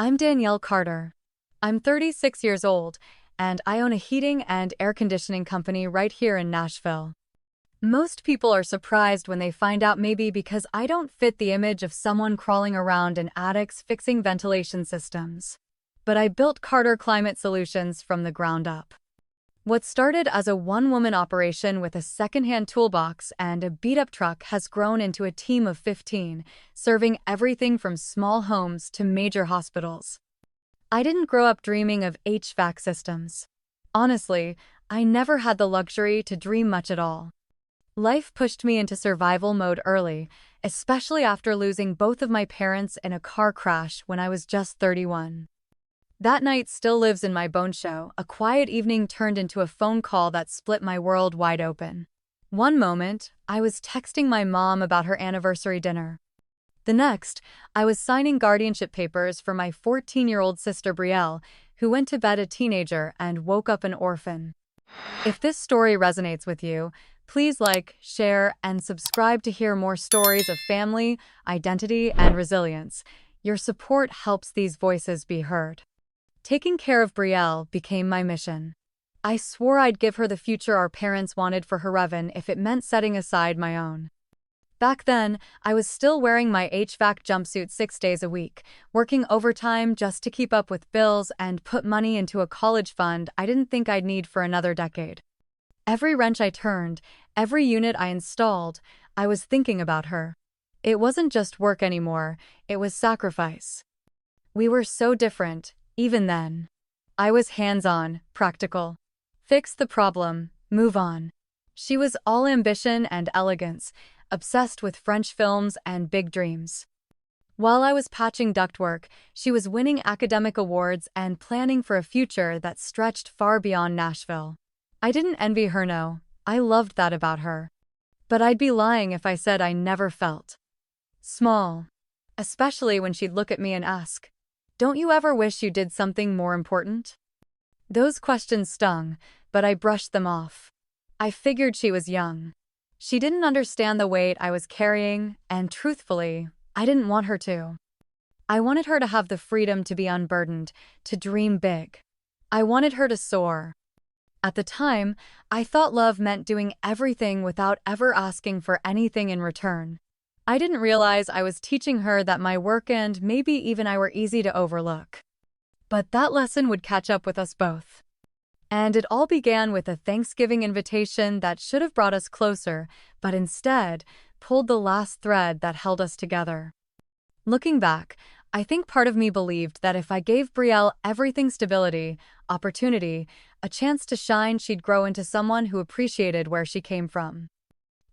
I'm Danielle Carter. I'm 36 years old, and I own a heating and air conditioning company right here in Nashville. Most people are surprised when they find out, maybe because I don't fit the image of someone crawling around in attics fixing ventilation systems. But I built Carter Climate Solutions from the ground up. What started as a one-woman operation with a secondhand toolbox and a beat-up truck has grown into a team of 15, serving everything from small homes to major hospitals. I didn't grow up dreaming of HVAC systems. Honestly, I never had the luxury to dream much at all. Life pushed me into survival mode early, especially after losing both of my parents in a car crash when I was just 31. That night still lives in my bone show. A quiet evening turned into a phone call that split my world wide open. One moment, I was texting my mom about her anniversary dinner. The next, I was signing guardianship papers for my 14-year-old sister Brielle, who went to bed a teenager and woke up an orphan. If this story resonates with you, please like, share, and subscribe to hear more stories of family, identity, and resilience. Your support helps these voices be heard. Taking care of Brielle became my mission. I swore I'd give her the future our parents wanted for her, even if it meant setting aside my own. Back then, I was still wearing my HVAC jumpsuit 6 days a week, working overtime just to keep up with bills and put money into a college fund I didn't think I'd need for another decade. Every wrench I turned, every unit I installed, I was thinking about her. It wasn't just work anymore, it was sacrifice. We were so different, even then. I was hands-on, practical. Fix the problem, move on. She was all ambition and elegance, obsessed with French films and big dreams. While I was patching ductwork, she was winning academic awards and planning for a future that stretched far beyond Nashville. I didn't envy her, no. I loved that about her. But I'd be lying if I said I never felt small. Especially when she'd look at me and ask, "Don't you ever wish you did something more important?" Those questions stung, but I brushed them off. I figured she was young. She didn't understand the weight I was carrying, and truthfully, I didn't want her to. I wanted her to have the freedom to be unburdened, to dream big. I wanted her to soar. At the time, I thought love meant doing everything without ever asking for anything in return. I didn't realize I was teaching her that my work and maybe even I were easy to overlook. But that lesson would catch up with us both. And it all began with a Thanksgiving invitation that should have brought us closer, but instead pulled the last thread that held us together. Looking back, I think part of me believed that if I gave Brielle everything: stability, opportunity, a chance to shine, she'd grow into someone who appreciated where she came from.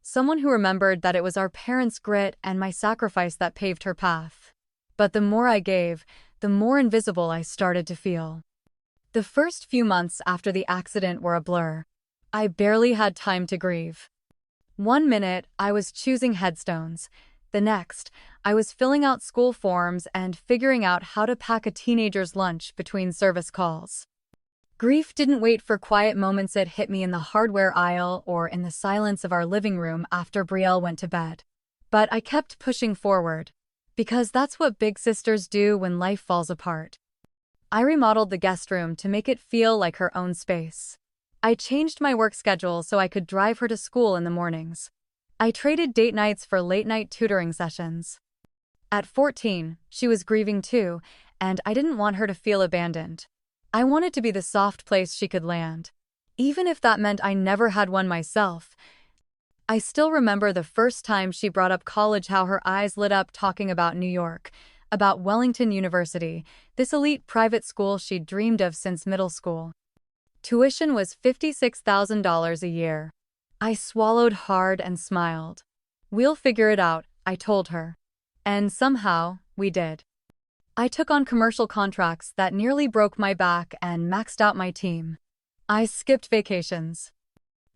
Someone who remembered that it was our parents' grit and my sacrifice that paved her path. But the more I gave, the more invisible I started to feel. The first few months after the accident were a blur. I barely had time to grieve. One minute, I was choosing headstones. The next, I was filling out school forms and figuring out how to pack a teenager's lunch between service calls. Grief didn't wait for quiet moments. It hit me in the hardware aisle or in the silence of our living room after Brielle went to bed. But I kept pushing forward, because that's what big sisters do when life falls apart. I remodeled the guest room to make it feel like her own space. I changed my work schedule so I could drive her to school in the mornings. I traded date nights for late-night tutoring sessions. At 14, she was grieving too, and I didn't want her to feel abandoned. I wanted to be the soft place she could land, even if that meant I never had one myself. I still remember the first time she brought up college, how her eyes lit up talking about New York, about Wellington University, this elite private school she'd dreamed of since middle school. Tuition was $56,000 a year. I swallowed hard and smiled. "We'll figure it out," I told her. And somehow, we did. I took on commercial contracts that nearly broke my back and maxed out my team. I skipped vacations.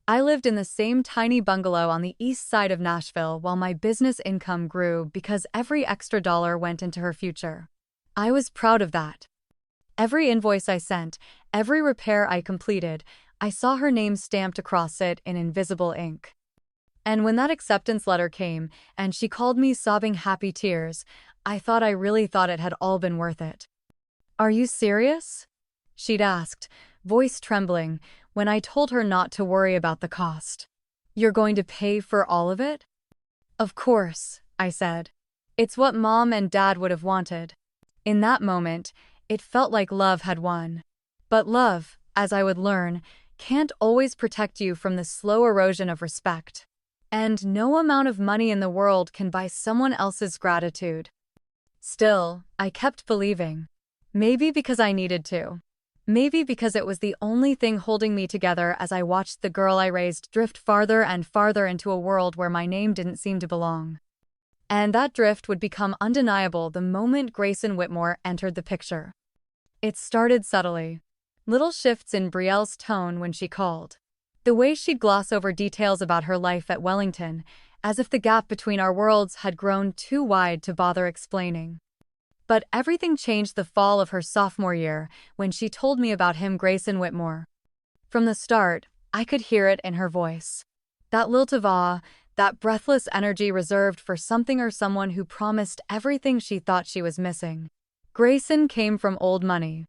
I lived in the same tiny bungalow on the east side of Nashville while my business income grew because every extra dollar went into her future. I was proud of that. Every invoice I sent, every repair I completed, I saw her name stamped across it in invisible ink. And when that acceptance letter came, and she called me sobbing happy tears, I really thought it had all been worth it. Are you serious? She'd asked, voice trembling, when I told her not to worry about the cost. You're going to pay for all of it? Of course, I said. It's what Mom and Dad would have wanted. In that moment, it felt like love had won. But love, as I would learn, can't always protect you from the slow erosion of respect. And no amount of money in the world can buy someone else's gratitude. Still, I kept believing. Maybe because I needed to. Maybe because it was the only thing holding me together as I watched the girl I raised drift farther and farther into a world where my name didn't seem to belong. And that drift would become undeniable the moment Grayson Whitmore entered the picture. It started subtly. Little shifts in Brielle's tone when she called. The way she'd gloss over details about her life at Wellington, as if the gap between our worlds had grown too wide to bother explaining. But everything changed the fall of her sophomore year when she told me about him, Grayson Whitmore. From the start, I could hear it in her voice. That lilt of awe, that breathless energy reserved for something or someone who promised everything she thought she was missing. Grayson came from old money.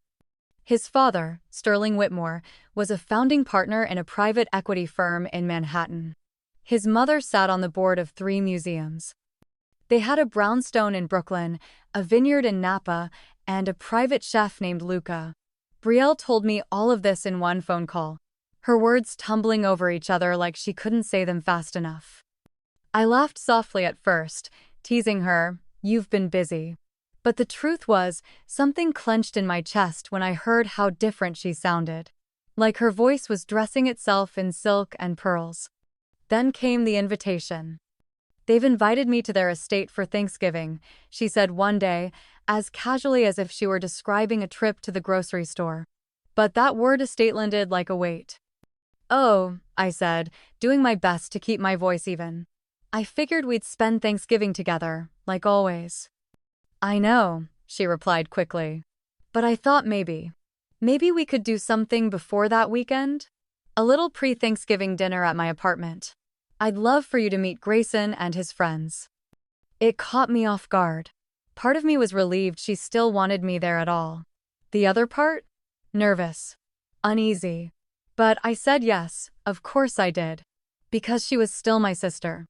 His father, Sterling Whitmore, was a founding partner in a private equity firm in Manhattan. His mother sat on the board of 3 museums. They had a brownstone in Brooklyn, a vineyard in Napa, and a private chef named Luca. Brielle told me all of this in one phone call, her words tumbling over each other like she couldn't say them fast enough. I laughed softly at first, teasing her, "You've been busy." But the truth was, something clenched in my chest when I heard how different she sounded. Like her voice was dressing itself in silk and pearls. Then came the invitation. "They've invited me to their estate for Thanksgiving," she said one day, as casually as if she were describing a trip to the grocery store. But that word estate landed like a weight. "Oh," I said, doing my best to keep my voice even. "I figured we'd spend Thanksgiving together, like always." "I know," she replied quickly. "But I thought maybe we could do something before that weekend? A little pre-Thanksgiving dinner at my apartment. I'd love for you to meet Grayson and his friends." It caught me off guard. Part of me was relieved she still wanted me there at all. The other part? Nervous. Uneasy. But I said yes, of course I did. Because she was still my sister.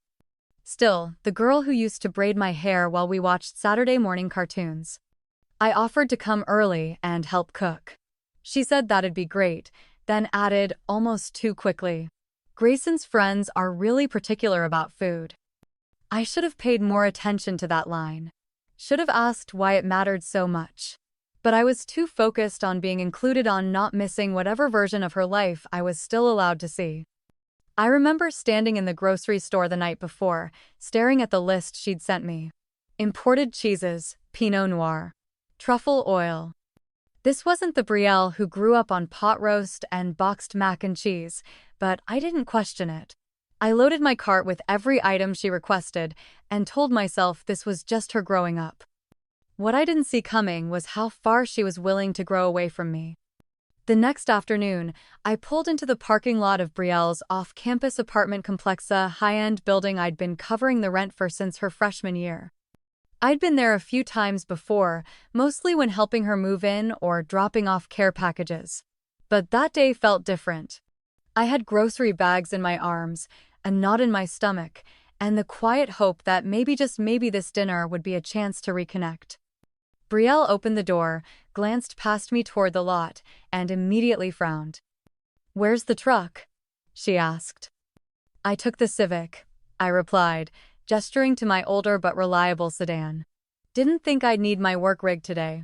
Still, the girl who used to braid my hair while we watched Saturday morning cartoons. I offered to come early and help cook. She said that'd be great, then added, almost too quickly, "Grayson's friends are really particular about food." I should have paid more attention to that line. Should have asked why it mattered so much. But I was too focused on being included on not missing whatever version of her life I was still allowed to see. I remember standing in the grocery store the night before, staring at the list she'd sent me. Imported cheeses, Pinot Noir, truffle oil. This wasn't the Brielle who grew up on pot roast and boxed mac and cheese, but I didn't question it. I loaded my cart with every item she requested and told myself this was just her growing up. What I didn't see coming was how far she was willing to grow away from me. The next afternoon, I pulled into the parking lot of Brielle's off-campus apartment complex, a high-end building I'd been covering the rent for since her freshman year. I'd been there a few times before, mostly when helping her move in or dropping off care packages. But that day felt different. I had grocery bags in my arms, a knot in my stomach, and the quiet hope that maybe, just maybe, this dinner would be a chance to reconnect. Brielle opened the door, glanced past me toward the lot, and immediately frowned. "Where's the truck?" she asked. "I took the Civic," I replied, gesturing to my older but reliable sedan. "Didn't think I'd need my work rig today."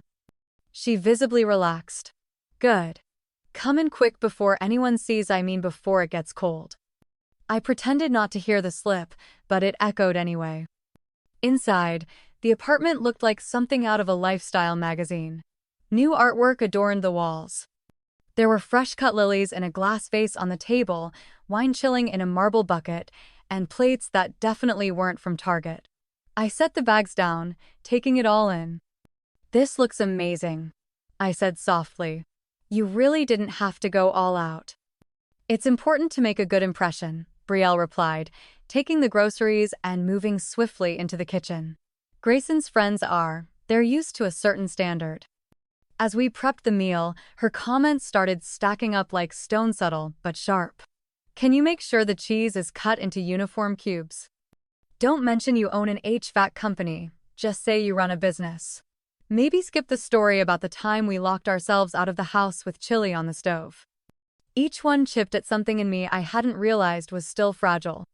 She visibly relaxed. "Good. Come in quick before anyone sees, before it gets cold." I pretended not to hear the slip, but it echoed anyway. Inside, the apartment looked like something out of a lifestyle magazine. New artwork adorned the walls. There were fresh-cut lilies in a glass vase on the table, wine chilling in a marble bucket, and plates that definitely weren't from Target. I set the bags down, taking it all in. "This looks amazing," I said softly. "You really didn't have to go all out." "It's important to make a good impression," Brielle replied, taking the groceries and moving swiftly into the kitchen. "Grayson's friends they're used to a certain standard." As we prepped the meal, her comments started stacking up like stone, subtle but sharp. Can you make sure the cheese is cut into uniform cubes? Don't mention you own an HVAC company, just say you run a business. Maybe skip the story about the time we locked ourselves out of the house with chili on the stove. Each one chipped at something in me I hadn't realized was still fragile.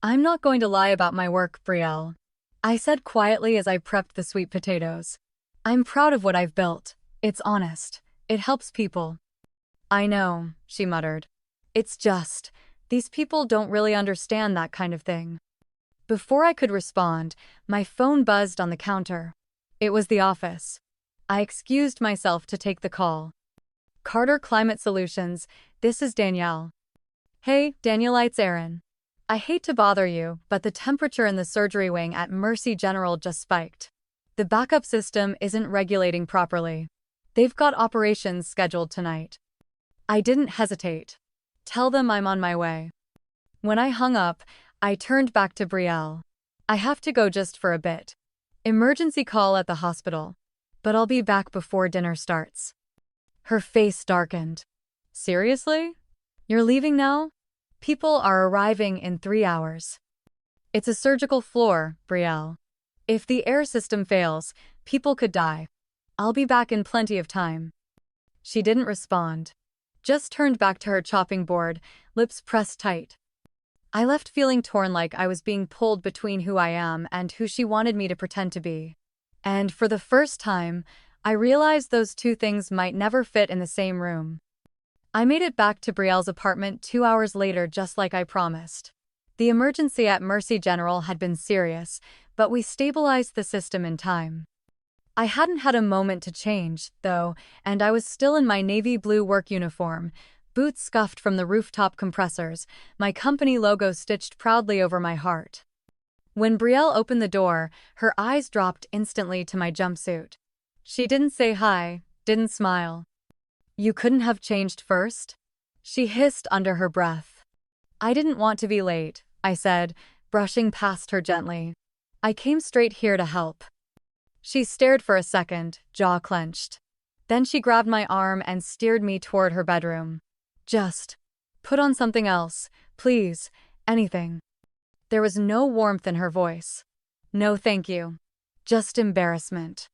I'm not going to lie about my work, Brielle, I said quietly as I prepped the sweet potatoes. I'm proud of what I've built. It's honest. It helps people. I know, she muttered. It's just, these people don't really understand that kind of thing. Before I could respond, my phone buzzed on the counter. It was the office. I excused myself to take the call. Carter Climate Solutions, this is Danielle. Hey, Danielle, it's Erin. I hate to bother you, but the temperature in the surgery wing at Mercy General just spiked. The backup system isn't regulating properly. They've got operations scheduled tonight. I didn't hesitate. Tell them I'm on my way. When I hung up, I turned back to Brielle. I have to go just for a bit. Emergency call at the hospital. But I'll be back before dinner starts. Her face darkened. Seriously? You're leaving now? People are arriving in 3 hours. It's a surgical floor, Brielle. If the air system fails, people could die. I'll be back in plenty of time. She didn't respond. Just turned back to her chopping board, lips pressed tight. I left feeling torn, like I was being pulled between who I am and who she wanted me to pretend to be. And for the first time, I realized those two things might never fit in the same room. I made it back to Brielle's apartment 2 hours later, just like I promised. The emergency at Mercy General had been serious, but we stabilized the system in time. I hadn't had a moment to change, though, and I was still in my navy blue work uniform, boots scuffed from the rooftop compressors, my company logo stitched proudly over my heart. When Brielle opened the door, her eyes dropped instantly to my jumpsuit. She didn't say hi, didn't smile. You couldn't have changed first? She hissed under her breath. I didn't want to be late, I said, brushing past her gently. I came straight here to help. She stared for a second, jaw clenched. Then she grabbed my arm and steered me toward her bedroom. Just put on something else, please, anything. There was no warmth in her voice. No thank you. Just embarrassment.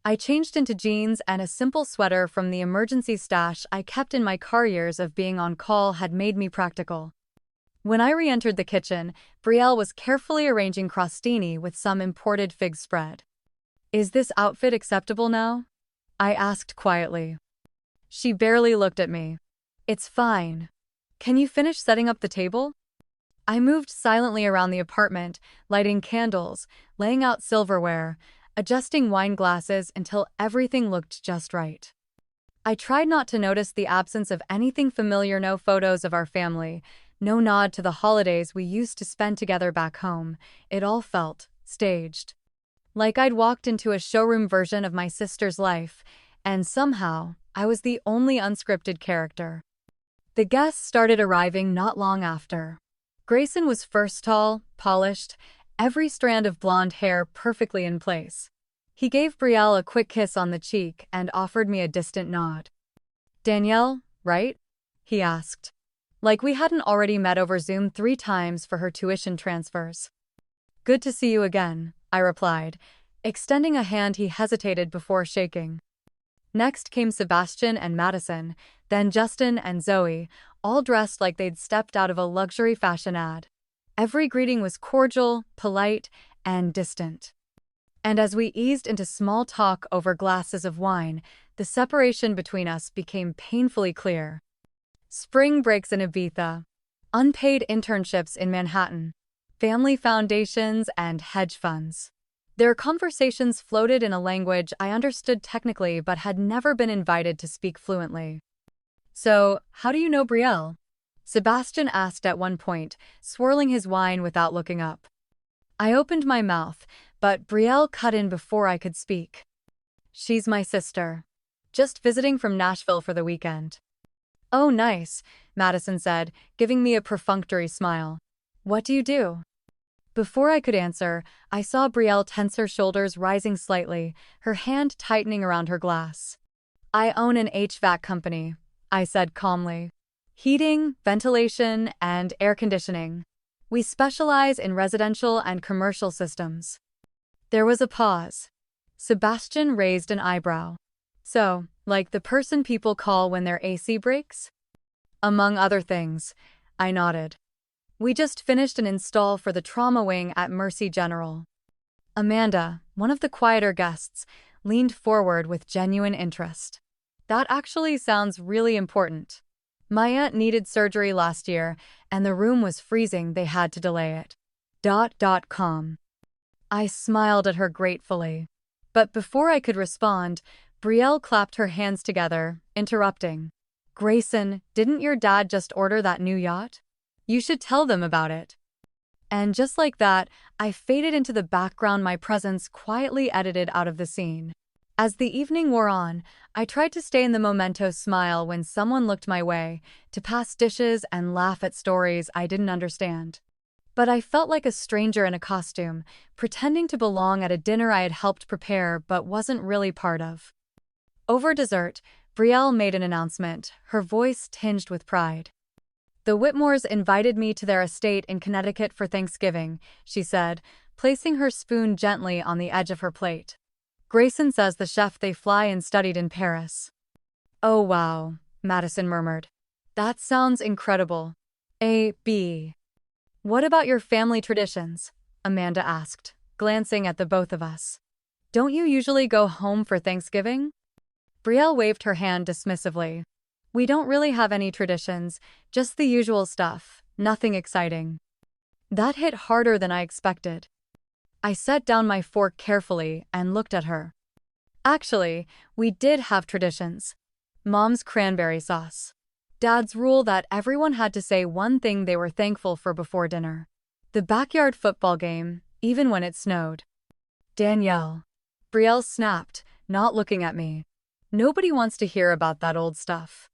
I changed into jeans and a simple sweater from the emergency stash I kept in my car. Years of being on call had made me practical. When I re-entered the kitchen, Brielle was carefully arranging crostini with some imported fig spread. Is this outfit acceptable now? I asked quietly. She barely looked at me. It's fine. Can you finish setting up the table? I moved silently around the apartment, lighting candles, laying out silverware, adjusting wine glasses until everything looked just right. I tried not to notice the absence of anything familiar, no photos of our family, no nod to the holidays we used to spend together back home. It all felt staged. Like I'd walked into a showroom version of my sister's life, and somehow, I was the only unscripted character. The guests started arriving not long after. Grayson was first, tall, polished, every strand of blonde hair perfectly in place. He gave Brielle a quick kiss on the cheek and offered me a distant nod. Danielle, right? He asked. Like we hadn't already met over Zoom 3 times for her tuition transfers. Good to see you again, I replied, extending a hand he hesitated before shaking. Next came Sebastian and Madison, then Justin and Zoe, all dressed like they'd stepped out of a luxury fashion ad. Every greeting was cordial, polite, and distant. And as we eased into small talk over glasses of wine, the separation between us became painfully clear. Spring breaks in Ibiza, unpaid internships in Manhattan, family foundations, and hedge funds. Their conversations floated in a language I understood technically but had never been invited to speak fluently. So, how do you know Brielle? Sebastian asked at one point, swirling his wine without looking up. I opened my mouth, but Brielle cut in before I could speak. She's my sister. Just visiting from Nashville for the weekend. Oh, nice, Madison said, giving me a perfunctory smile. What do you do? Before I could answer, I saw Brielle tense, her shoulders rising slightly, her hand tightening around her glass. I own an HVAC company, I said calmly. Heating, ventilation, and air conditioning. We specialize in residential and commercial systems. There was a pause. Sebastian raised an eyebrow. So, like the person people call when their AC breaks? Among other things, I nodded. We just finished an install for the trauma wing at Mercy General. Amanda, one of the quieter guests, leaned forward with genuine interest. That actually sounds really important. My aunt needed surgery last year, and the room was freezing, they had to delay it. Com. I smiled at her gratefully. But before I could respond, Brielle clapped her hands together, interrupting. Grayson, didn't your dad just order that new yacht? You should tell them about it. And just like that, I faded into the background, my presence quietly edited out of the scene. As the evening wore on, I tried to stay in the memento smile when someone looked my way, to pass dishes and laugh at stories I didn't understand. But I felt like a stranger in a costume, pretending to belong at a dinner I had helped prepare but wasn't really part of. Over dessert, Brielle made an announcement, her voice tinged with pride. The Whitmores invited me to their estate in Connecticut for Thanksgiving, she said, placing her spoon gently on the edge of her plate. Grayson says the chef they fly in studied in Paris. Oh wow, Madison murmured. That sounds incredible. A.B. What about your family traditions? Amanda asked, glancing at the both of us. Don't you usually go home for Thanksgiving? Brielle waved her hand dismissively. We don't really have any traditions, just the usual stuff, nothing exciting. That hit harder than I expected. I set down my fork carefully and looked at her. Actually, we did have traditions. Mom's cranberry sauce. Dad's rule that everyone had to say one thing they were thankful for before dinner. The backyard football game, even when it snowed. Danielle. Brielle snapped, not looking at me. Nobody wants to hear about that old stuff.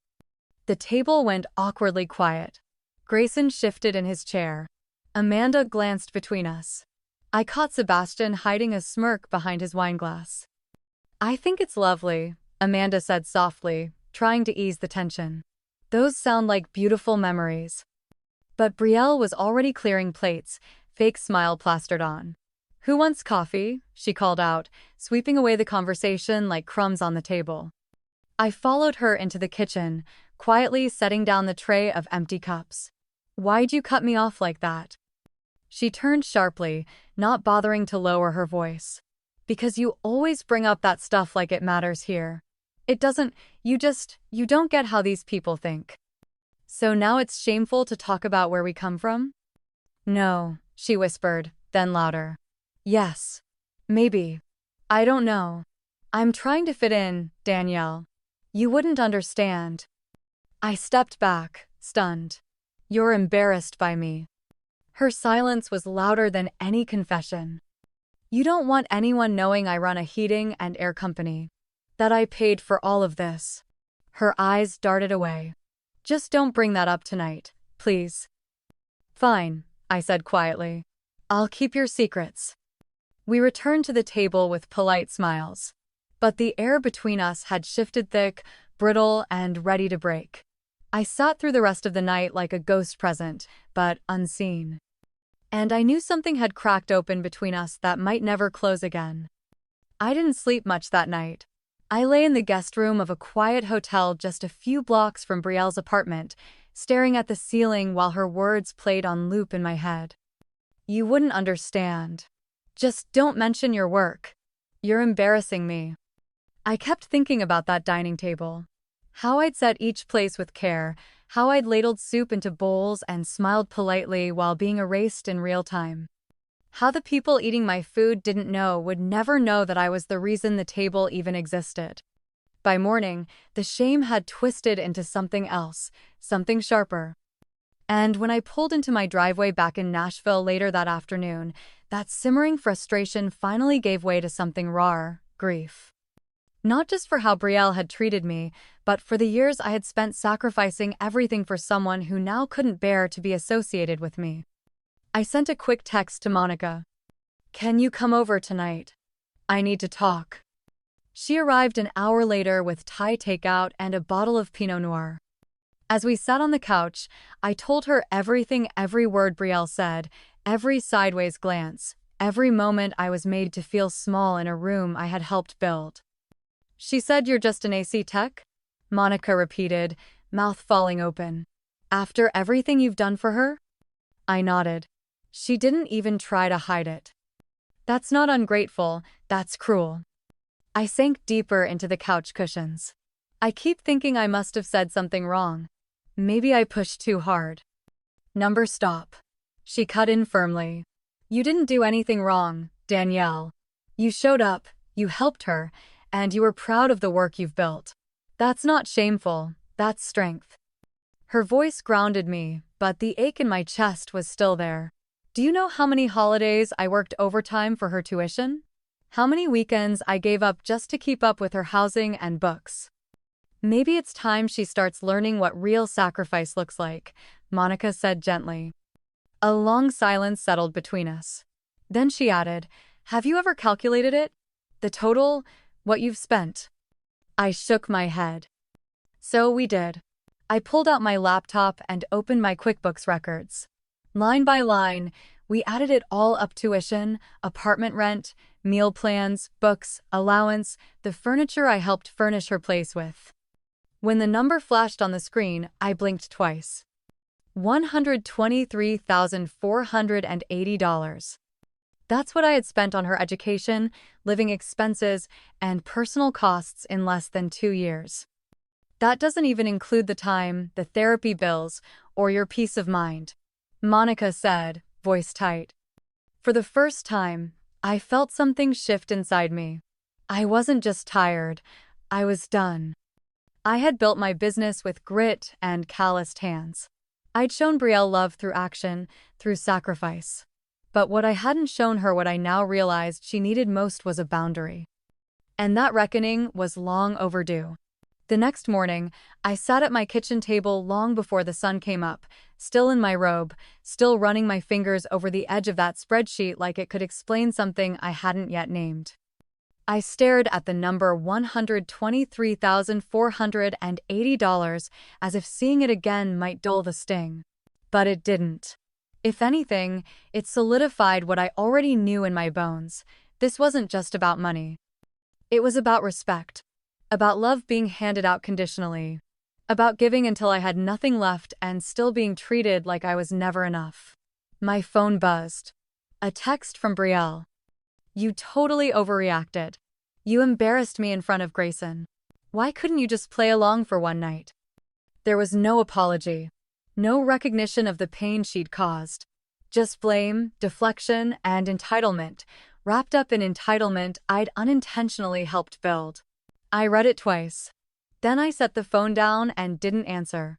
The table went awkwardly quiet. Grayson shifted in his chair. Amanda glanced between us. I caught Sebastian hiding a smirk behind his wineglass. I think it's lovely, Amanda said softly, trying to ease the tension. Those sound like beautiful memories. But Brielle was already clearing plates, fake smile plastered on. Who wants coffee? She called out, sweeping away the conversation like crumbs on the table. I followed her into the kitchen, quietly setting down the tray of empty cups. Why'd you cut me off like that? She turned sharply, not bothering to lower her voice. Because you always bring up that stuff like it matters here. It doesn't, you don't get how these people think. So now it's shameful to talk about where we come from? No, she whispered, then louder. Yes. Maybe. I don't know. I'm trying to fit in, Danielle. You wouldn't understand. I stepped back, stunned. You're embarrassed by me. Her silence was louder than any confession. You don't want anyone knowing I run a heating and air company. That I paid for all of this. Her eyes darted away. Just don't bring that up tonight, please. Fine, I said quietly. I'll keep your secrets. We returned to the table with polite smiles. But the air between us had shifted thick, brittle, and ready to break. I sat through the rest of the night like a ghost present, but unseen. And I knew something had cracked open between us that might never close again. I didn't sleep much that night. I lay in the guest room of a quiet hotel just a few blocks from Brielle's apartment, staring at the ceiling while her words played on loop in my head. You wouldn't understand. Just don't mention your work. You're embarrassing me. I kept thinking about that dining table. How I'd set each place with care, how I'd ladled soup into bowls and smiled politely while being erased in real time. How the people eating my food would never know that I was the reason the table even existed. By morning, the shame had twisted into something else, something sharper. And when I pulled into my driveway back in Nashville later that afternoon, that simmering frustration finally gave way to something raw, grief. Not just for how Brielle had treated me, but for the years I had spent sacrificing everything for someone who now couldn't bear to be associated with me. I sent a quick text to Monica. Can you come over tonight? I need to talk. She arrived an hour later with Thai takeout and a bottle of Pinot Noir. As we sat on the couch, I told her everything, every word Brielle said, every sideways glance, every moment I was made to feel small in a room I had helped build. She said, "You're just an AC tech?" Monica repeated, mouth falling open. "After everything you've done for her?" I nodded. She didn't even try to hide it. "That's not ungrateful, that's cruel." I sank deeper into the couch cushions. I keep thinking I must have said something wrong. Maybe I pushed too hard. "Number stop." She cut in firmly. "You didn't do anything wrong, Danielle. You showed up, you helped her, and you were proud of the work you've built. That's not shameful, that's strength." Her voice grounded me, but the ache in my chest was still there. Do you know how many holidays I worked overtime for her tuition? How many weekends I gave up just to keep up with her housing and books? "Maybe it's time she starts learning what real sacrifice looks like," Monica said gently. A long silence settled between us. Then she added, "Have you ever calculated it? The total, what you've spent?" I shook my head. So we did. I pulled out my laptop and opened my QuickBooks records. Line by line, we added it all up: tuition, apartment rent, meal plans, books, allowance, the furniture I helped furnish her place with. When the number flashed on the screen, I blinked twice. $123,480. That's what I had spent on her education, living expenses, and personal costs in less than 2 years. That doesn't even include the time, the therapy bills, or your peace of mind," Monica said, voice tight. For the first time, I felt something shift inside me. I wasn't just tired, I was done. I had built my business with grit and calloused hands. I'd shown Brielle love through action, through sacrifice. But what I hadn't shown her, what I now realized she needed most, was a boundary. And that reckoning was long overdue. The next morning, I sat at my kitchen table long before the sun came up, still in my robe, still running my fingers over the edge of that spreadsheet like it could explain something I hadn't yet named. I stared at the number $123,480 as if seeing it again might dull the sting. But it didn't. If anything, it solidified what I already knew in my bones. This wasn't just about money. It was about respect. About love being handed out conditionally. About giving until I had nothing left and still being treated like I was never enough. My phone buzzed. A text from Brielle. "You totally overreacted. You embarrassed me in front of Grayson. Why couldn't you just play along for one night?" There was no apology. No recognition of the pain she'd caused. Just blame, deflection, and entitlement, wrapped up in entitlement I'd unintentionally helped build. I read it twice. Then I set the phone down and didn't answer.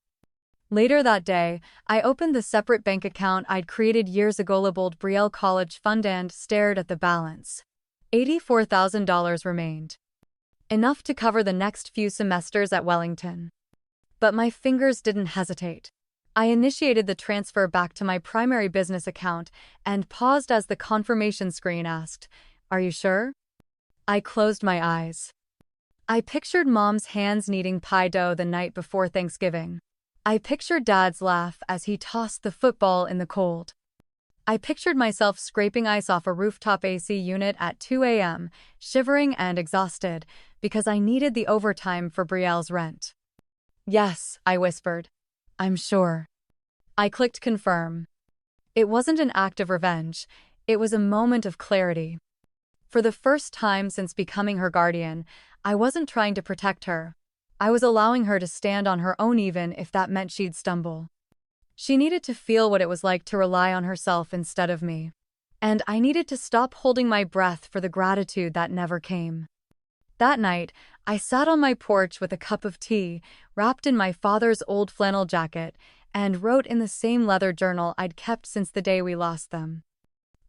Later that day, I opened the separate bank account I'd created years ago, labeled Brielle College Fund, and stared at the balance. $84,000 remained. Enough to cover the next few semesters at Wellington. But my fingers didn't hesitate. I initiated the transfer back to my primary business account and paused as the confirmation screen asked, "Are you sure?" I closed my eyes. I pictured Mom's hands kneading pie dough the night before Thanksgiving. I pictured Dad's laugh as he tossed the football in the cold. I pictured myself scraping ice off a rooftop AC unit at 2 a.m., shivering and exhausted, because I needed the overtime for Brielle's rent. "Yes," I whispered. "I'm sure." I clicked confirm. It wasn't an act of revenge. It was a moment of clarity. For the first time since becoming her guardian, I wasn't trying to protect her. I was allowing her to stand on her own, even if that meant she'd stumble. She needed to feel what it was like to rely on herself instead of me. And I needed to stop holding my breath for the gratitude that never came. That night, I sat on my porch with a cup of tea, wrapped in my father's old flannel jacket, and wrote in the same leather journal I'd kept since the day we lost them.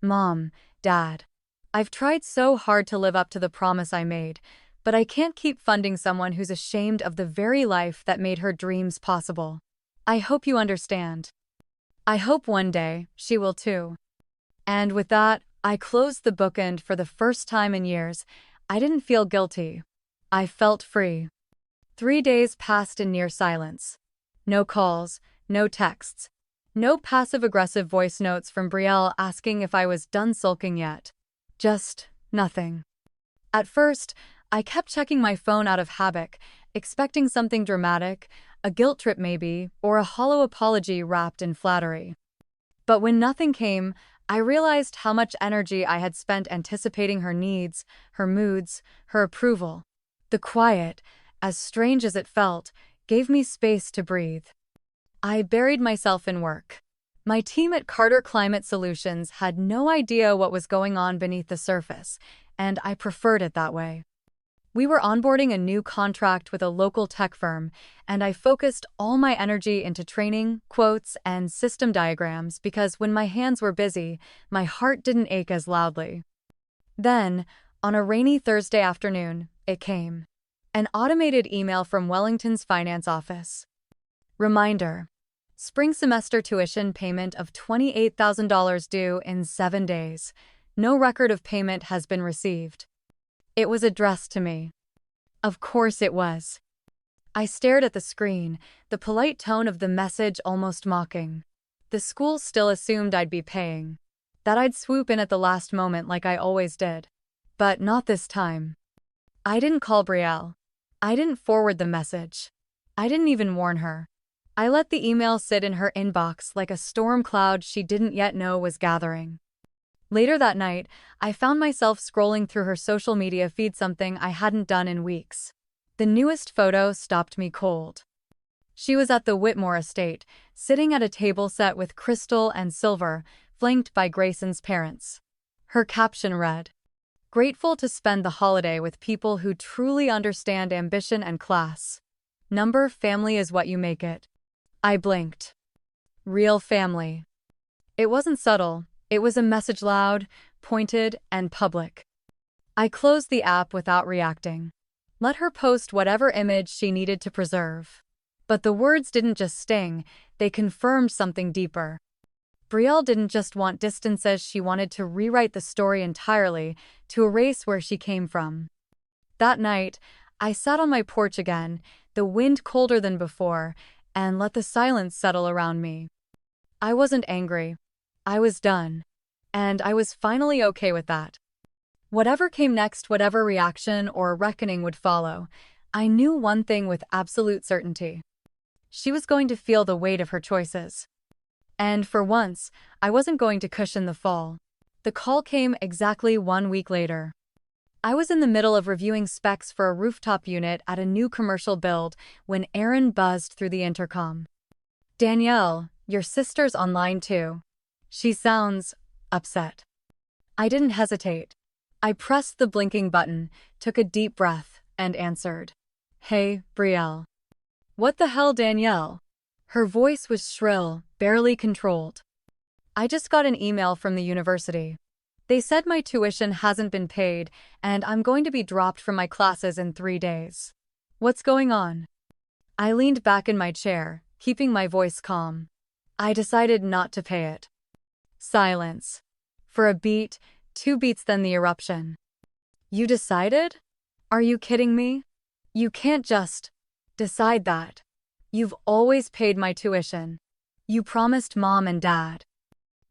"Mom, Dad, I've tried so hard to live up to the promise I made, but I can't keep funding someone who's ashamed of the very life that made her dreams possible. I hope you understand. I hope one day she will too." And with that, I closed the bookend. For the first time in years, I didn't feel guilty. I felt free. 3 days passed in near silence. No calls, no texts, no passive-aggressive voice notes from Brielle asking if I was done sulking yet. Just nothing. At first, I kept checking my phone out of habit, expecting something dramatic, a guilt trip maybe, or a hollow apology wrapped in flattery. But when nothing came, I realized how much energy I had spent anticipating her needs, her moods, her approval. The quiet, as strange as it felt, gave me space to breathe. I buried myself in work. My team at Carter Climate Solutions had no idea what was going on beneath the surface, and I preferred it that way. We were onboarding a new contract with a local tech firm, and I focused all my energy into training, quotes, and system diagrams because when my hands were busy, my heart didn't ache as loudly. Then, on a rainy Thursday afternoon, it came. An automated email from Wellington's finance office. Reminder: spring semester tuition payment of $28,000 due in 7 days. No record of payment has been received. It was addressed to me. Of course it was. I stared at the screen, the polite tone of the message almost mocking. The school still assumed I'd be paying. That I'd swoop in at the last moment like I always did. But not this time. I didn't call Brielle. I didn't forward the message. I didn't even warn her. I let the email sit in her inbox like a storm cloud she didn't yet know was gathering. Later that night, I found myself scrolling through her social media feed, something I hadn't done in weeks. The newest photo stopped me cold. She was at the Whitmore estate, sitting at a table set with crystal and silver, flanked by Grayson's parents. Her caption read, "Grateful to spend the holiday with people who truly understand ambition and class. Number family is what you make it." I blinked. Real family. It wasn't subtle. It was a message loud, pointed, and public. I closed the app without reacting. Let her post whatever image she needed to preserve. But the words didn't just sting, they confirmed something deeper. Brielle didn't just want distances, she wanted to rewrite the story entirely, to erase where she came from. That night, I sat on my porch again, the wind colder than before, and let the silence settle around me. I wasn't angry. I was done. And I was finally okay with that. Whatever came next, whatever reaction or reckoning would follow, I knew one thing with absolute certainty. She was going to feel the weight of her choices. And for once, I wasn't going to cushion the fall. The call came exactly 1 week later. I was in the middle of reviewing specs for a rooftop unit at a new commercial build when Aaron buzzed through the intercom. "Danielle, your sister's online too. She sounds upset." I didn't hesitate. I pressed the blinking button, took a deep breath, and answered. "Hey, Brielle." "What the hell, Danielle?" Her voice was shrill, barely controlled. "I just got an email from the university. They said my tuition hasn't been paid, and I'm going to be dropped from my classes in 3 days. What's going on?" I leaned back in my chair, keeping my voice calm. "I decided not to pay it." Silence. For a beat, 2 beats, then the eruption. "You decided? Are you kidding me? You can't just decide that. You've always paid my tuition. You promised Mom and Dad."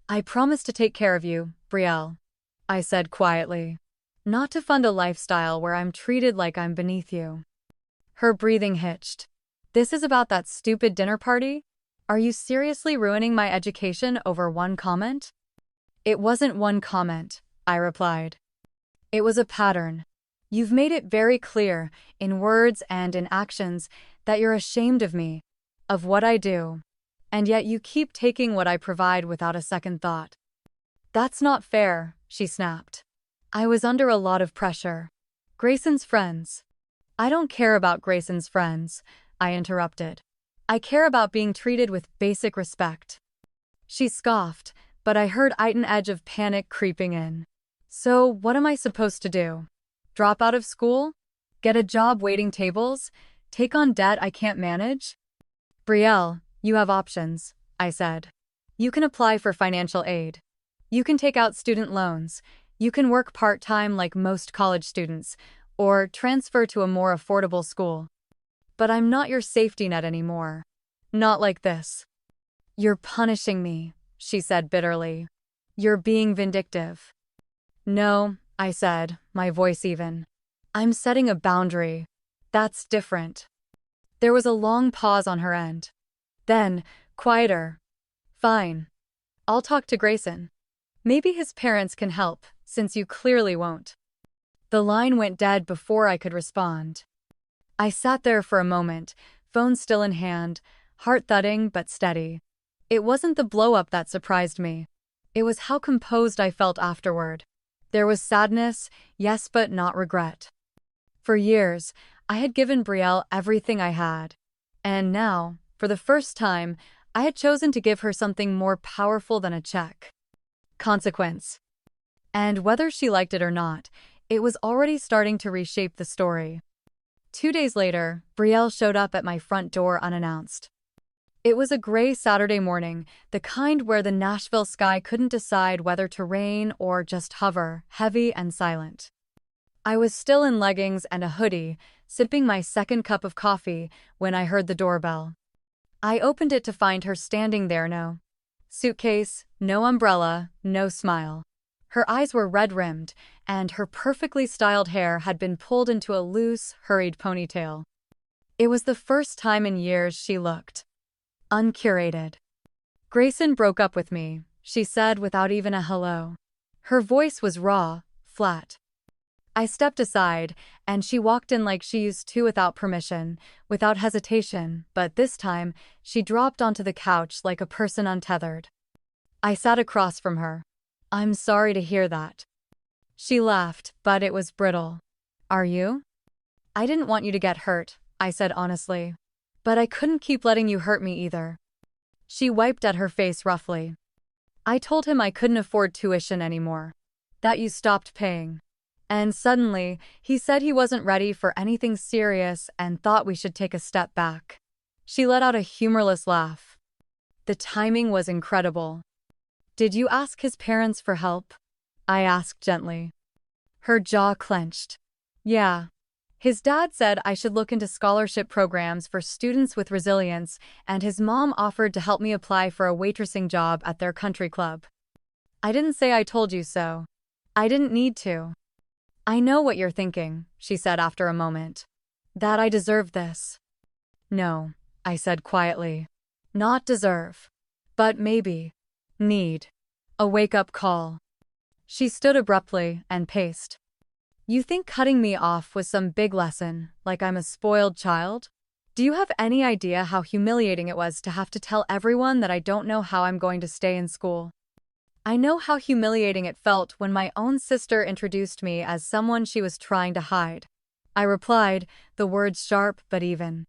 "I promised to take care of you, Brielle," I said quietly. "Not to fund a lifestyle where I'm treated like I'm beneath you." Her breathing hitched. "This is about that stupid dinner party? Are you seriously ruining my education over one comment?" "It wasn't one comment," I replied. "It was a pattern. You've made it very clear, in words and in actions, that you're ashamed of me, of what I do. And yet you keep taking what I provide without a second thought." "That's not fair," she snapped. I was under a lot of pressure. "Grayson's friends." "I don't care about Grayson's friends," I interrupted. "I care about being treated with basic respect." She scoffed, but I heard an edge of panic creeping in. "So what am I supposed to do? Drop out of school? Get a job waiting tables? Take on debt I can't manage?" "Brielle, you have options," I said. "You can apply for financial aid. You can take out student loans. You can work part-time like most college students. or transfer to a more affordable school. But I'm not your safety net anymore. Not like this. You're punishing me, she said bitterly. You're being vindictive. No, I said, my voice even. I'm setting a boundary. That's different. There was a long pause on her end. Then, quieter. Fine. I'll talk to Grayson. Maybe his parents can help, since you clearly won't. The line went dead before I could respond. I sat there for a moment, phone still in hand, heart thudding but steady. It wasn't the blow-up that surprised me. It was how composed I felt afterward. There was sadness, yes, but not regret. For years, I had given Brielle everything I had. And now, for the first time, I had chosen to give her something more powerful than a check. Consequence. And whether she liked it or not, it was already starting to reshape the story. 2 days later, Brielle showed up at my front door unannounced. It was a gray Saturday morning, the kind where the Nashville sky couldn't decide whether to rain or just hover, heavy and silent. I was still in leggings and a hoodie, sipping my second cup of coffee, when I heard the doorbell. I opened it to find her standing there, no suitcase, no umbrella, no smile. Her eyes were red-rimmed, and her perfectly styled hair had been pulled into a loose, hurried ponytail. It was the first time in years she looked uncurated. Grayson broke up with me, she said without even a hello. Her voice was raw, flat. I stepped aside, and she walked in like she used to without permission, without hesitation, but this time, she dropped onto the couch like a person untethered. I sat across from her. I'm sorry to hear that. She laughed, but it was brittle. Are you? I didn't want you to get hurt, I said honestly. But I couldn't keep letting you hurt me either. She wiped at her face roughly. I told him I couldn't afford tuition anymore. That you stopped paying. And suddenly, he said he wasn't ready for anything serious and thought we should take a step back. She let out a humorless laugh. The timing was incredible. Did you ask his parents for help? I asked gently. Her jaw clenched. Yeah. His dad said I should look into scholarship programs for students with resilience, and his mom offered to help me apply for a waitressing job at their country club. I didn't say I told you so. I didn't need to. I know what you're thinking, she said after a moment. That I deserve this. No, I said quietly. Not deserve. But maybe. Need. A wake-up call. She stood abruptly and paced. You think cutting me off was some big lesson, like I'm a spoiled child? Do you have any idea how humiliating it was to have to tell everyone that I don't know how I'm going to stay in school? I know how humiliating it felt when my own sister introduced me as someone she was trying to hide. I replied, the words sharp but even.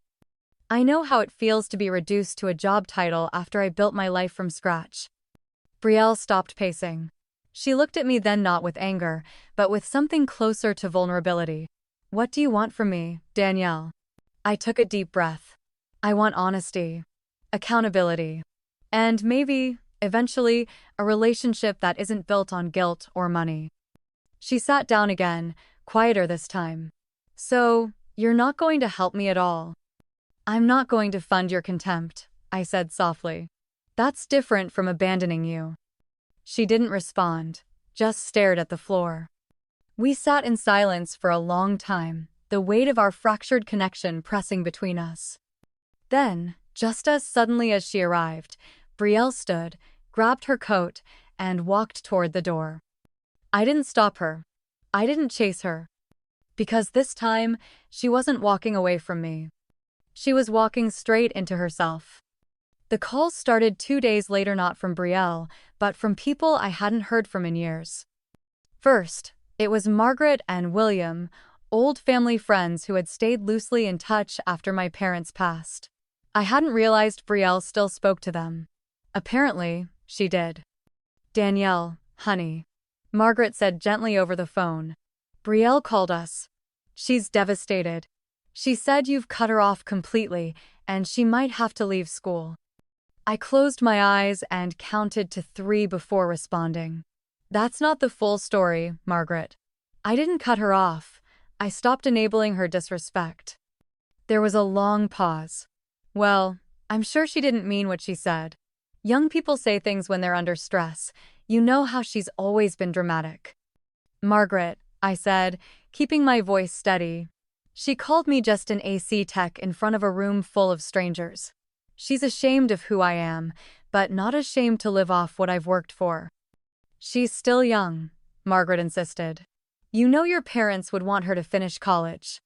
I know how it feels to be reduced to a job title after I built my life from scratch. Brielle stopped pacing. She looked at me then not with anger, but with something closer to vulnerability. What do you want from me, Danielle? I took a deep breath. I want honesty, accountability, and maybe, eventually, a relationship that isn't built on guilt or money. She sat down again, quieter this time. So, you're not going to help me at all? I'm not going to fund your contempt, I said softly. That's different from abandoning you. She didn't respond, just stared at the floor. We sat in silence for a long time, the weight of our fractured connection pressing between us. Then, just as suddenly as she arrived, Brielle stood, grabbed her coat, and walked toward the door. I didn't stop her. I didn't chase her. Because this time, she wasn't walking away from me. She was walking straight into herself. The calls started 2 days later, not from Brielle, but from people I hadn't heard from in years. First, it was Margaret and William, old family friends who had stayed loosely in touch after my parents passed. I hadn't realized Brielle still spoke to them. Apparently, she did. Danielle, honey, Margaret said gently over the phone. Brielle called us. She's devastated. She said you've cut her off completely, and she might have to leave school. I closed my eyes and counted to 3 before responding. That's not the full story, Margaret. I didn't cut her off. I stopped enabling her disrespect. There was a long pause. Well, I'm sure she didn't mean what she said. Young people say things when they're under stress. You know how she's always been dramatic. Margaret, I said, keeping my voice steady. She called me just an AC tech in front of a room full of strangers. She's ashamed of who I am, but not ashamed to live off what I've worked for. She's still young, Margaret insisted. You know your parents would want her to finish college.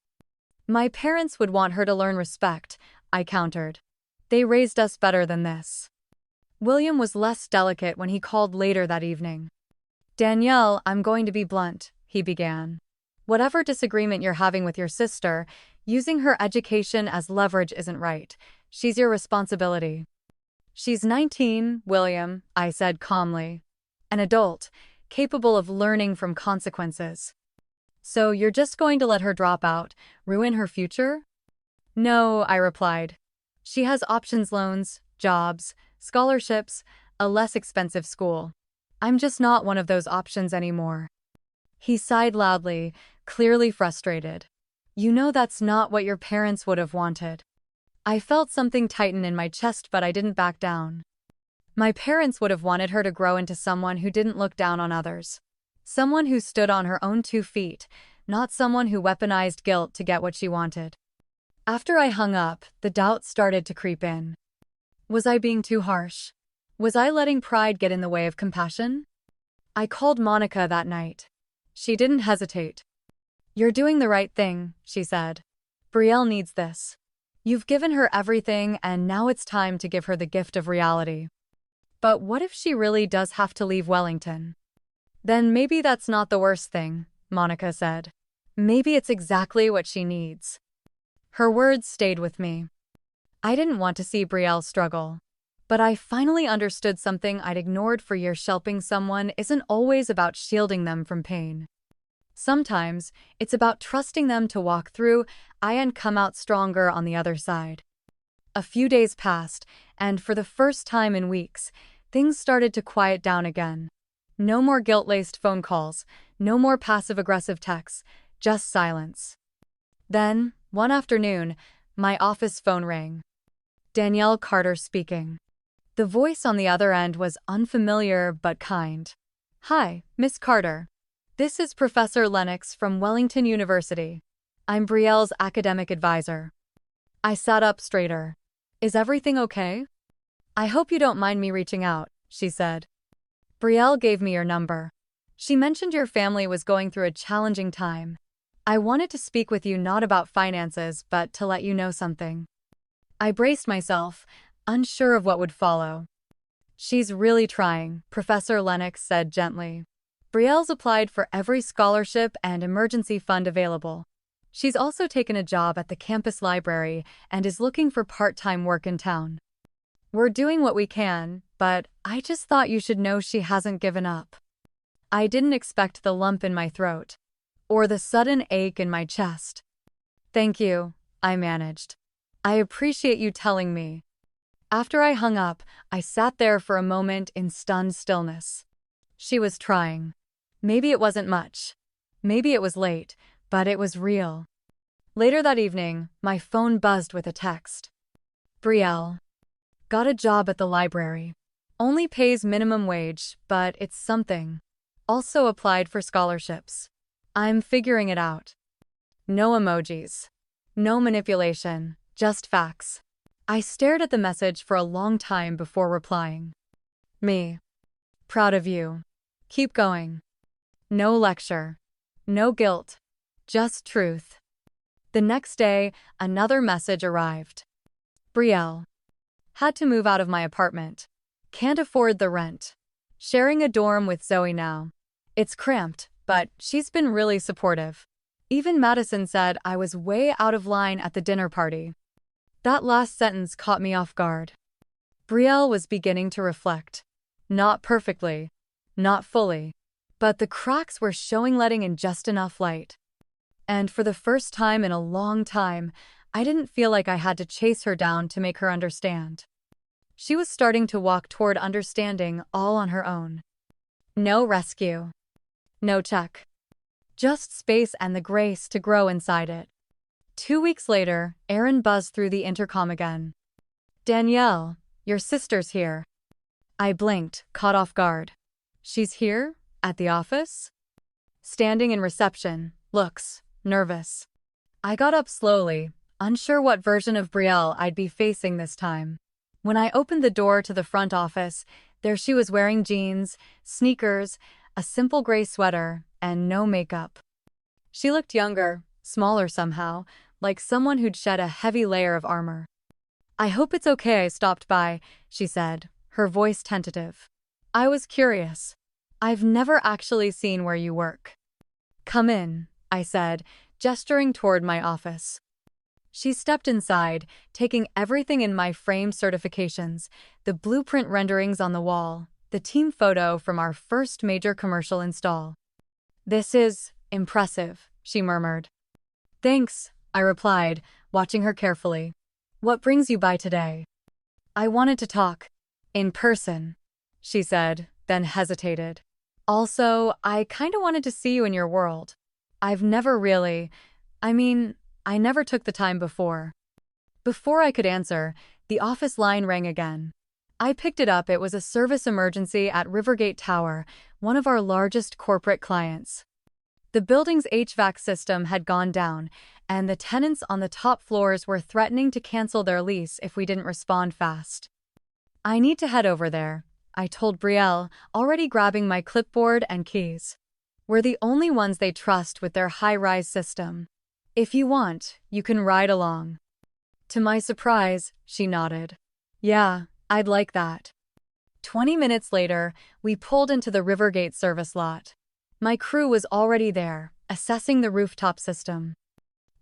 My parents would want her to learn respect, I countered. They raised us better than this. William was less delicate when he called later that evening. Danielle, I'm going to be blunt, he began. Whatever disagreement you're having with your sister, using her education as leverage isn't right. She's your responsibility. She's 19, William, I said calmly. An adult, capable of learning from consequences. So you're just going to let her drop out, ruin her future? No, I replied. She has options loans, jobs, scholarships, a less expensive school. I'm just not one of those options anymore. He sighed loudly, clearly frustrated. You know that's not what your parents would have wanted. I felt something tighten in my chest, but I didn't back down. My parents would have wanted her to grow into someone who didn't look down on others. Someone who stood on her own 2 feet, not someone who weaponized guilt to get what she wanted. After I hung up, the doubt started to creep in. Was I being too harsh? Was I letting pride get in the way of compassion? I called Monica that night. She didn't hesitate. You're doing the right thing, she said. Brielle needs this. You've given her everything, and now it's time to give her the gift of reality. But what if she really does have to leave Wellington? Then maybe that's not the worst thing, Monica said. Maybe it's exactly what she needs. Her words stayed with me. I didn't want to see Brielle struggle. But I finally understood something I'd ignored for years. Helping someone isn't always about shielding them from pain. Sometimes, it's about trusting them to walk through and come out stronger on the other side. A few days passed, and for the first time in weeks, things started to quiet down again. No more guilt-laced phone calls, no more passive-aggressive texts, just silence. Then, one afternoon, my office phone rang. Danielle Carter speaking. The voice on the other end was unfamiliar but kind. Hi, Miss Carter. This is Professor Lennox from Wellington University. I'm Brielle's academic advisor. I sat up straighter. Is everything okay? I hope you don't mind me reaching out, she said. Brielle gave me your number. She mentioned your family was going through a challenging time. I wanted to speak with you not about finances, but to let you know something. I braced myself, unsure of what would follow. She's really trying, Professor Lennox said gently. Brielle's applied for every scholarship and emergency fund available. She's also taken a job at the campus library and is looking for part-time work in town. We're doing what we can, but I just thought you should know she hasn't given up. I didn't expect the lump in my throat, or the sudden ache in my chest. Thank you, I managed. I appreciate you telling me. After I hung up, I sat there for a moment in stunned stillness. She was trying. Maybe it wasn't much. Maybe it was late, but it was real. Later that evening, my phone buzzed with a text. Brielle. Got a job at the library. Only pays minimum wage, but it's something. Also applied for scholarships. I'm figuring it out. No emojis. No manipulation, just facts. I stared at the message for a long time before replying. Me. Proud of you. Keep going. No lecture. No guilt. Just truth. The next day, another message arrived. Brielle. Had to move out of my apartment. Can't afford the rent. Sharing a dorm with Zoe now. It's cramped, but she's been really supportive. Even Madison said I was way out of line at the dinner party. That last sentence caught me off guard. Brielle was beginning to reflect. Not perfectly. Not fully. But the cracks were showing, letting in just enough light. And for the first time in a long time, I didn't feel like I had to chase her down to make her understand. She was starting to walk toward understanding all on her own. No rescue. No check. Just space and the grace to grow inside it. 2 weeks later, Aaron buzzed through the intercom again. "Danielle, your sister's here." I blinked, caught off guard. "She's here? At the office?" Standing in reception, looks nervous. I got up slowly, unsure what version of Brielle I'd be facing this time. When I opened the door to the front office, there she was wearing jeans, sneakers, a simple gray sweater, and no makeup. She looked younger, smaller somehow, like someone who'd shed a heavy layer of armor. "I hope it's okay I stopped by," she said, her voice tentative. "I was curious. I've never actually seen where you work." "Come in," I said, gesturing toward my office. She stepped inside, taking everything in my frame certifications, the blueprint renderings on the wall, the team photo from our first major commercial install. "This is impressive," she murmured. "Thanks," I replied, watching her carefully. "What brings you by today?" "I wanted to talk. In person," she said, then hesitated. "Also, I kinda wanted to see you in your world. I've never really, I never took the time before." Before I could answer, the office line rang again. I picked it up. It was a service emergency at Rivergate Tower, one of our largest corporate clients. The building's HVAC system had gone down, and the tenants on the top floors were threatening to cancel their lease if we didn't respond fast. "I need to head over there," I told Brielle, already grabbing my clipboard and keys. "We're the only ones they trust with their high-rise system. If you want, you can ride along." To my surprise, she nodded. "Yeah, I'd like that." 20 minutes later, we pulled into the Rivergate service lot. My crew was already there, assessing the rooftop system.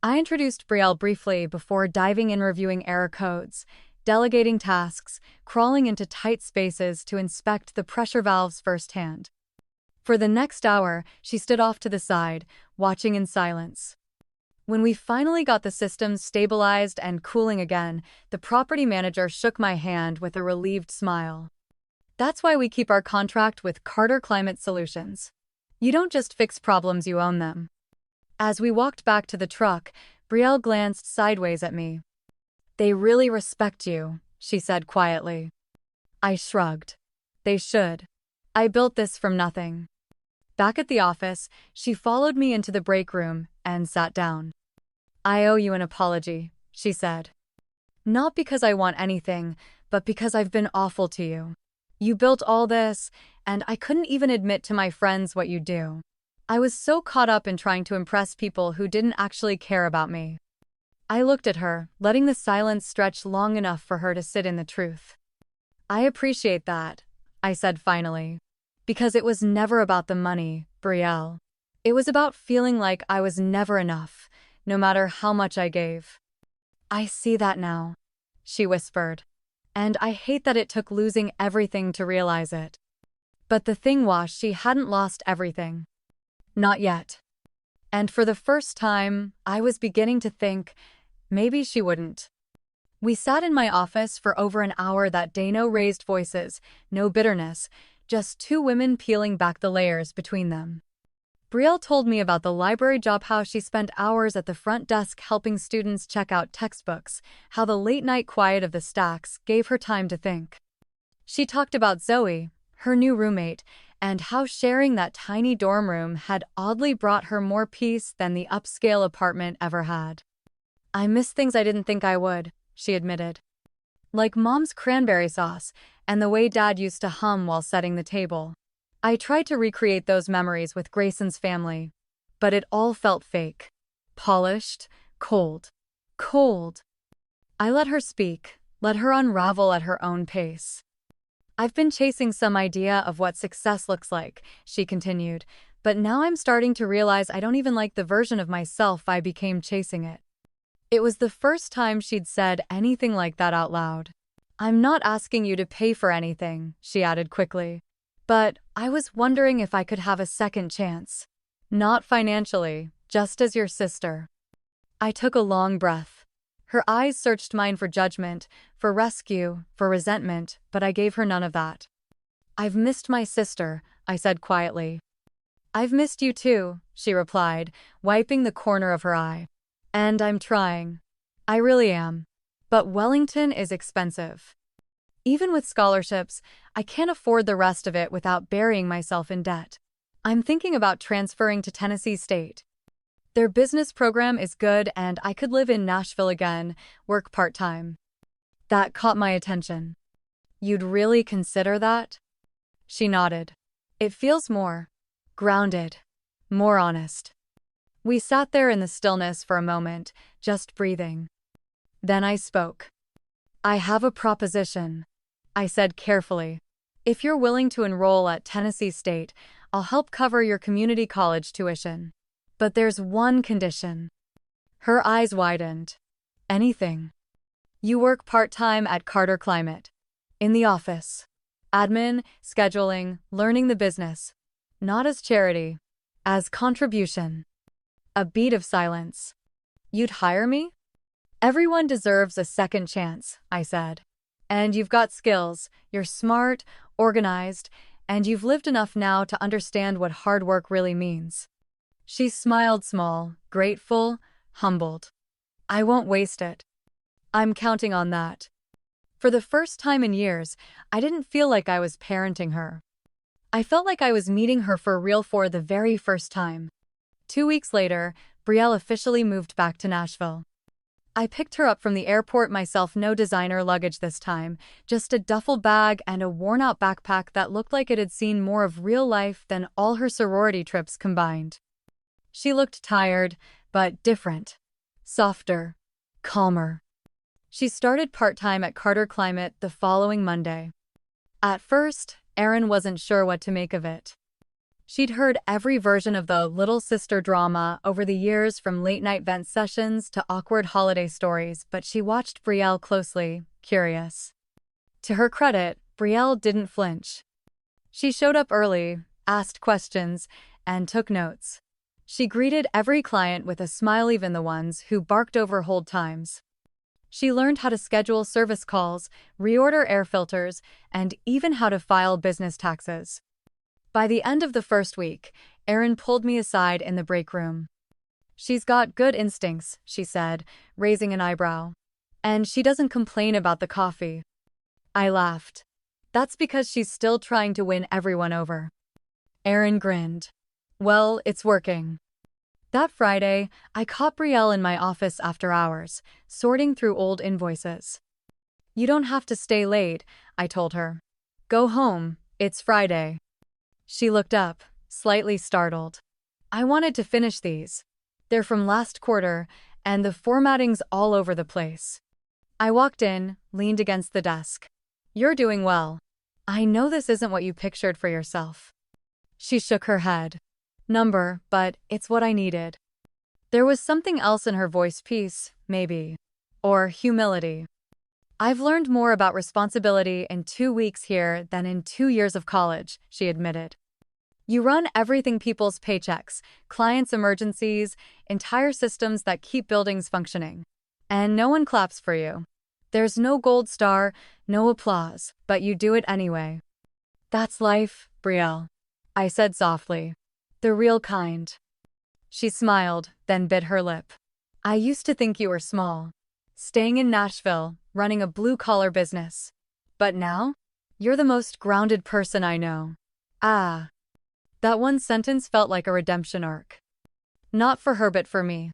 I introduced Brielle briefly before diving in, reviewing error codes, delegating tasks, crawling into tight spaces to inspect the pressure valves firsthand. For the next hour, she stood off to the side, watching in silence. When we finally got the systems stabilized and cooling again, the property manager shook my hand with a relieved smile. "That's why we keep our contract with Carter Climate Solutions. You don't just fix problems, you own them." As we walked back to the truck, Brielle glanced sideways at me. "They really respect you," she said quietly. I shrugged. "They should. I built this from nothing." Back at the office, she followed me into the break room and sat down. "I owe you an apology," she said. "Not because I want anything, but because I've been awful to you. You built all this, and I couldn't even admit to my friends what you do. I was so caught up in trying to impress people who didn't actually care about me." I looked at her, letting the silence stretch long enough for her to sit in the truth. "I appreciate that," I said finally. "Because it was never about the money, Brielle. It was about feeling like I was never enough, no matter how much I gave." "I see that now," she whispered. "And I hate that it took losing everything to realize it." But the thing was, she hadn't lost everything. Not yet. And for the first time, I was beginning to think, maybe she wouldn't. We sat in my office for over an hour that day, no raised voices, no bitterness, just two women peeling back the layers between them. Brielle told me about the library job, how she spent hours at the front desk helping students check out textbooks, how the late-night quiet of the stacks gave her time to think. She talked about Zoe, her new roommate, and how sharing that tiny dorm room had oddly brought her more peace than the upscale apartment ever had. "I miss things I didn't think I would," she admitted. "Like Mom's cranberry sauce and the way Dad used to hum while setting the table." I tried to recreate those memories with Grayson's family, but it all felt fake. Polished, cold. Cold. I let her speak, let her unravel at her own pace. "I've been chasing some idea of what success looks like," she continued, "but now I'm starting to realize I don't even like the version of myself I became chasing it." It was the first time she'd said anything like that out loud. "I'm not asking you to pay for anything," she added quickly, "but I was wondering if I could have a second chance. Not financially, just as your sister." I took a long breath. Her eyes searched mine for judgment, for rescue, for resentment, but I gave her none of that. "I've missed my sister," I said quietly. I've missed you too, she replied, wiping the corner of her eye. And I'm trying. I really am. But Wellington is expensive. Even with scholarships, I can't afford the rest of it without burying myself in debt. I'm thinking about transferring to Tennessee State. Their business program is good and I could live in Nashville again, work part-time. That caught my attention. You'd really consider that? She nodded. It feels more grounded, more honest. We sat there in the stillness for a moment, just breathing. Then I spoke. I have a proposition, I said carefully. If you're willing to enroll at Tennessee State, I'll help cover your community college tuition. But there's one condition. Her eyes widened. Anything. You work part-time at Carter Climate. In the office. Admin, scheduling, learning the business. Not as charity. As contribution. A beat of silence. You'd hire me? Everyone deserves a second chance, I said. And you've got skills, you're smart, organized, and you've lived enough now to understand what hard work really means. She smiled small, grateful, humbled. I won't waste it. I'm counting on that. For the first time in years, I didn't feel like I was parenting her. I felt like I was meeting her for real for the very first time. 2 weeks later, Brielle officially moved back to Nashville. I picked her up from the airport myself, no designer luggage this time, just a duffel bag and a worn-out backpack that looked like it had seen more of real life than all her sorority trips combined. She looked tired, but different. Softer. Calmer. She started part-time at Carter Climate the following Monday. At first, Erin wasn't sure what to make of it. She'd heard every version of the little sister drama over the years, from late-night vent sessions to awkward holiday stories, but she watched Brielle closely, curious. To her credit, Brielle didn't flinch. She showed up early, asked questions, and took notes. She greeted every client with a smile, even the ones who barked over hold times. She learned how to schedule service calls, reorder air filters, and even how to file business taxes. By the end of the first week, Erin pulled me aside in the break room. She's got good instincts, she said, raising an eyebrow. And she doesn't complain about the coffee. I laughed. That's because she's still trying to win everyone over. Erin grinned. Well, it's working. That Friday, I caught Brielle in my office after hours, sorting through old invoices. You don't have to stay late, I told her. Go home, it's Friday. She looked up, slightly startled. I wanted to finish these. They're from last quarter, and the formatting's all over the place. I walked in, leaned against the desk. You're doing well. I know this isn't what you pictured for yourself. She shook her head. But it's what I needed. There was something else in her voice, peace, maybe. Or humility. I've learned more about responsibility in 2 weeks here than in 2 years of college, she admitted. You run everything: people's paychecks, clients' emergencies, entire systems that keep buildings functioning. And no one claps for you. There's no gold star, no applause, but you do it anyway. That's life, Brielle, I said softly. The real kind. She smiled, then bit her lip. I used to think you were small. Staying in Nashville, running a blue-collar business. But now? You're the most grounded person I know. Ah. That one sentence felt like a redemption arc. Not for her, but for me.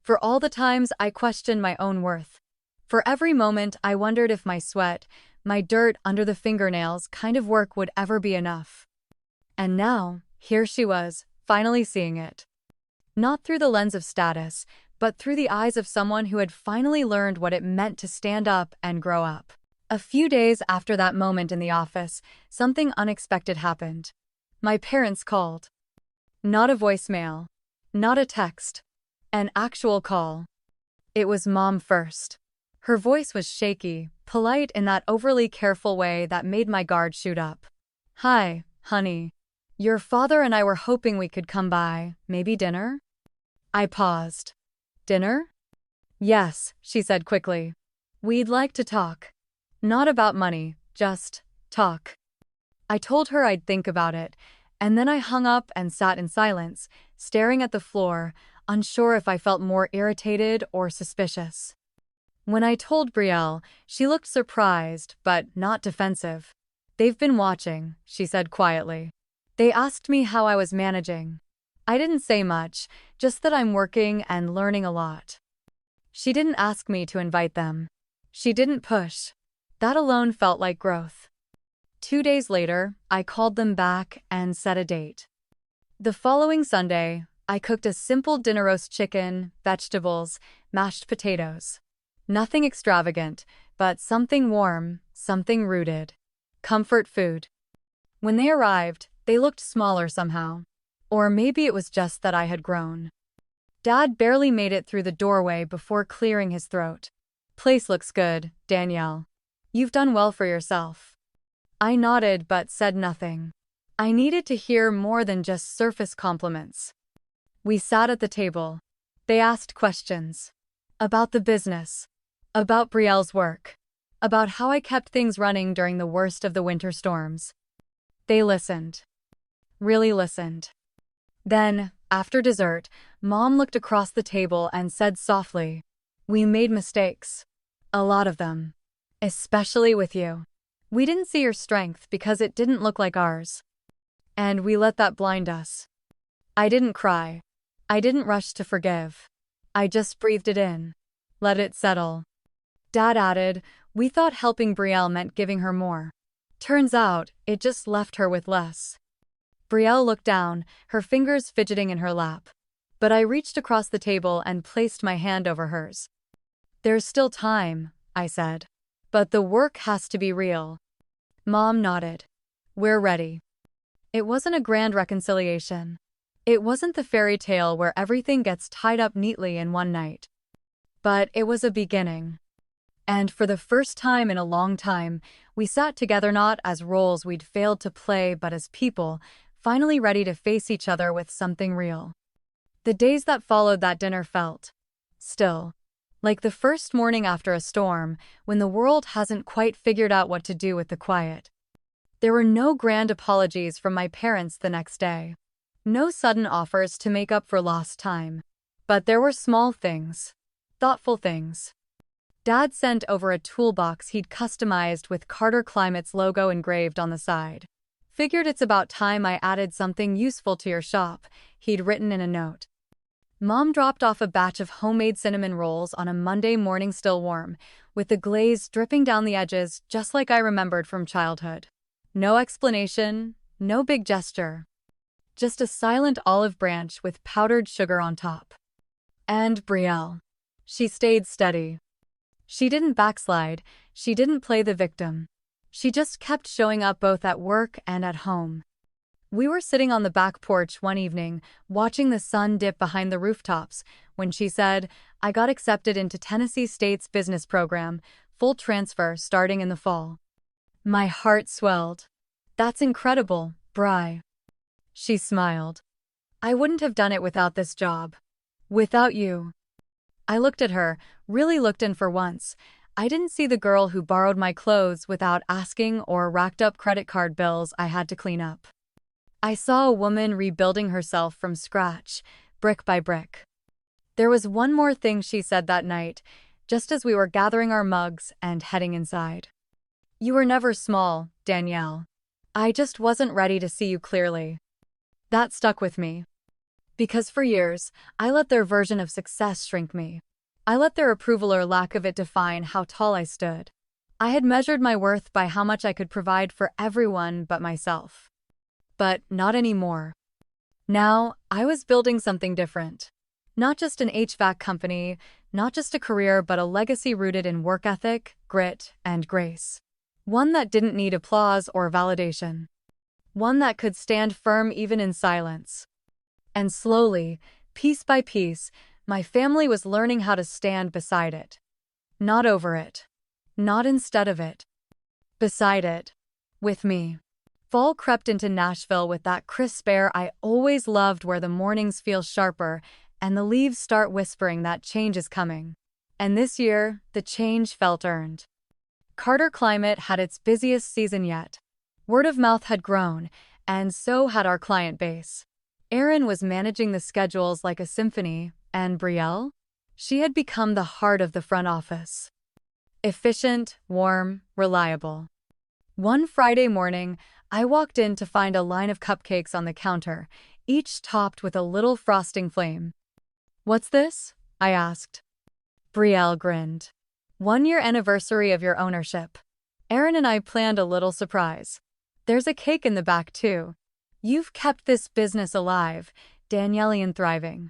For all the times I questioned my own worth. For every moment I wondered if my sweat, my dirt under the fingernails kind of work would ever be enough. And now, here she was, finally seeing it. Not through the lens of status, but through the eyes of someone who had finally learned what it meant to stand up and grow up. A few days after that moment in the office, something unexpected happened. My parents called. Not a voicemail. Not a text. An actual call. It was Mom first. Her voice was shaky, polite in that overly careful way that made my guard shoot up. Hi, honey. Your father and I were hoping we could come by, maybe dinner? I paused. Dinner? Yes, she said quickly. We'd like to talk. Not about money, just talk. I told her I'd think about it, And then I hung up and sat in silence, staring at the floor, unsure if I felt more irritated or suspicious. When I told Brielle, she looked surprised, but not defensive. "They've been watching," she said quietly. "They asked me how I was managing. I didn't say much, just that I'm working and learning a lot." She didn't ask me to invite them. She didn't push. That alone felt like growth. 2 days later, I called them back and set a date. The following Sunday, I cooked a simple dinner: roast chicken, vegetables, mashed potatoes. Nothing extravagant, but something warm, something rooted. Comfort food. When they arrived, they looked smaller somehow. Or maybe it was just that I had grown. Dad barely made it through the doorway before clearing his throat. "Place looks good, Danielle. You've done well for yourself." I nodded but said nothing. I needed to hear more than just surface compliments. We sat at the table. They asked questions. About the business. About Brielle's work. About how I kept things running during the worst of the winter storms. They listened. Really listened. Then, after dessert, Mom looked across the table and said softly, "We made mistakes. A lot of them. Especially with you. We didn't see your strength because it didn't look like ours. And we let that blind us." I didn't cry. I didn't rush to forgive. I just breathed it in. Let it settle. Dad added, "We thought helping Brielle meant giving her more. Turns out, it just left her with less." Brielle looked down, her fingers fidgeting in her lap. But I reached across the table and placed my hand over hers. "There's still time," I said. "But the work has to be real." Mom nodded. "We're ready." It wasn't a grand reconciliation. It wasn't the fairy tale where everything gets tied up neatly in one night. But it was a beginning. And for the first time in a long time, we sat together not as roles we'd failed to play but as people, finally ready to face each other with something real. The days that followed that dinner felt still. Like the first morning after a storm, when the world hasn't quite figured out what to do with the quiet. There were no grand apologies from my parents the next day. No sudden offers to make up for lost time. But there were small things. Thoughtful things. Dad sent over a toolbox he'd customized with Carter Climate's logo engraved on the side. "Figured it's about time I added something useful to your shop," he'd written in a note. Mom dropped off a batch of homemade cinnamon rolls on a Monday morning still warm, with the glaze dripping down the edges just like I remembered from childhood. No explanation, no big gesture. Just a silent olive branch with powdered sugar on top. And Brielle. She stayed steady. She didn't backslide, she didn't play the victim. She just kept showing up both at work and at home. We were sitting on the back porch one evening, watching the sun dip behind the rooftops, when she said, "I got accepted into Tennessee State's business program, full transfer starting in the fall." My heart swelled. "That's incredible, Bri." She smiled. "I wouldn't have done it without this job. Without you." I looked at her, really looked in for once. I didn't see the girl who borrowed my clothes without asking or racked up credit card bills I had to clean up. I saw a woman rebuilding herself from scratch, brick by brick. There was one more thing she said that night, just as we were gathering our mugs and heading inside. "You were never small, Danielle. I just wasn't ready to see you clearly." That stuck with me. Because for years, I let their version of success shrink me. I let their approval or lack of it define how tall I stood. I had measured my worth by how much I could provide for everyone but myself. But not anymore. Now, I was building something different. Not just an HVAC company, not just a career, but a legacy rooted in work ethic, grit, and grace. One that didn't need applause or validation. One that could stand firm even in silence. And slowly, piece by piece, my family was learning how to stand beside it. Not over it. Not instead of it. Beside it. With me. Fall crept into Nashville with that crisp air I always loved, where the mornings feel sharper and the leaves start whispering that change is coming. And this year, the change felt earned. Carter Climate had its busiest season yet. Word of mouth had grown, and so had our client base. Erin was managing the schedules like a symphony, and Brielle? She had become the heart of the front office. Efficient, warm, reliable. One Friday morning, I walked in to find a line of cupcakes on the counter, each topped with a little frosting flame. "What's this?" I asked. Brielle grinned. "1-year anniversary of your ownership. Erin and I planned a little surprise. There's a cake in the back, too. You've kept this business alive, Danielle and thriving."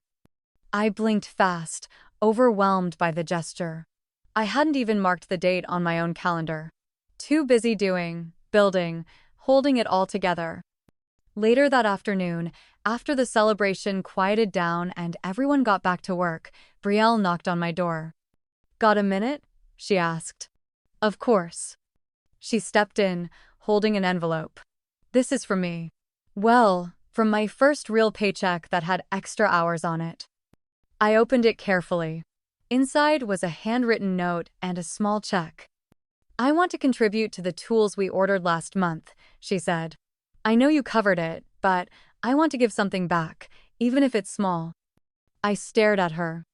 I blinked fast, overwhelmed by the gesture. I hadn't even marked the date on my own calendar. Too busy doing, building, holding it all together. Later that afternoon, after the celebration quieted down and everyone got back to work, Brielle knocked on my door. "Got a minute?" she asked. "Of course." She stepped in, holding an envelope. "This is from me." Well, from my first real paycheck that had extra hours on it. I opened it carefully. Inside was a handwritten note and a small check. "I want to contribute to the tools we ordered last month," she said. "I know you covered it, but I want to give something back, even if it's small." I stared at her.